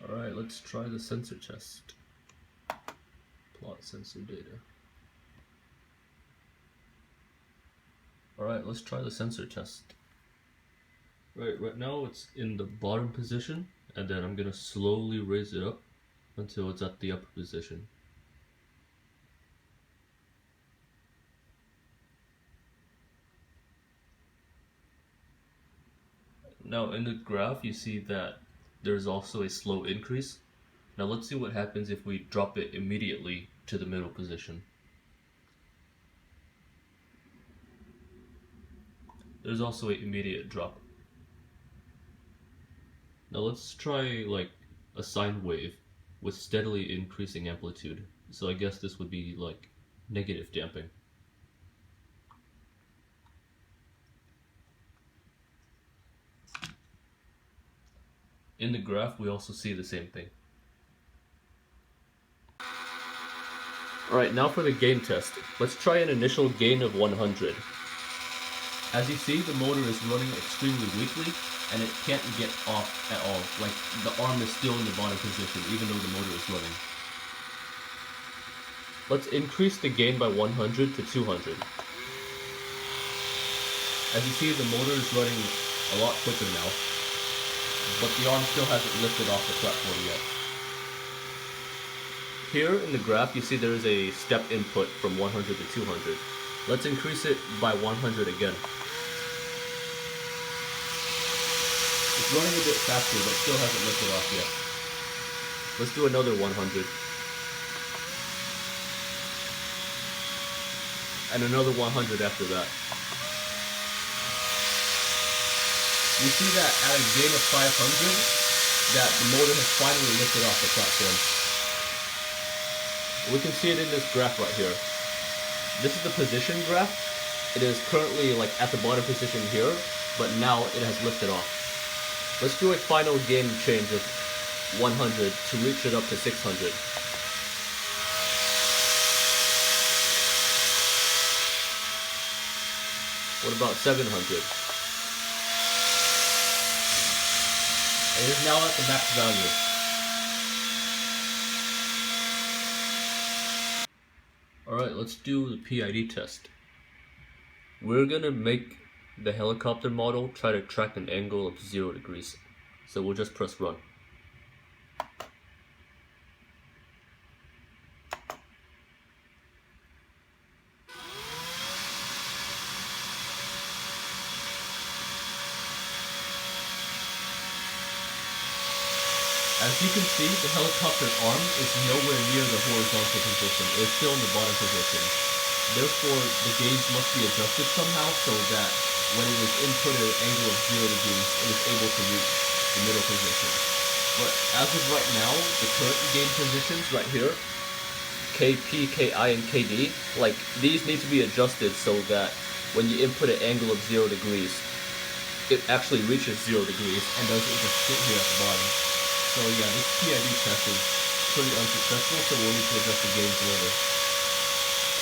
Alright, let's try the sensor test. Plot sensor data. Alright, let's try the sensor test. Right now it's in the bottom position, and then I'm gonna slowly raise it up until it's at the upper position. Now in the graph you see that there's also a slow increase. Now let's see what happens if we drop it immediately to the middle position. There's also an immediate drop. Now let's try like a sine wave with steadily increasing amplitude. So I guess this would be like negative damping. In the graph we also see the same thing. Alright, now for the gain test. Let's try an initial gain of 100. As you see, the motor is running extremely weakly and it can't get off at all. Like, the arm is still in the bottom position even though the motor is running. Let's increase the gain by 100 to 200. As you see, the motor is running a lot quicker now, but the arm still hasn't lifted off the platform yet. Here in the graph you see there is a step input from 100 to 200. Let's increase it by 100 again. It's running a bit faster but still hasn't lifted off yet. Let's do another 100. And another 100 after that. We see that at a gain of 500 that the motor has finally lifted off the platform. We can see it in this graph right here. This is the position graph. It is currently like at the bottom position here, but now it has lifted off. Let's do a final gain change of 100 to reach it up to 600. What about 700? It is now at the max value. Alright, let's do the PID test. We're gonna make the helicopter model try to track an angle of 0 degrees. So we'll just press run. As you can see, the helicopter arm is nowhere near the horizontal position. It is still in the bottom position. Therefore, the gauge must be adjusted somehow so that when it is inputted at an angle of 0 degrees, it is able to reach the middle position. But as of right now, the current gain positions right here, KP, KI, and KD, like these need to be adjusted so that when you input an angle of 0 degrees, it actually reaches 0 degrees and doesn't just sit here at the bottom. So yeah, this PID test is pretty unsuccessful, so we'll need to adjust the gains later.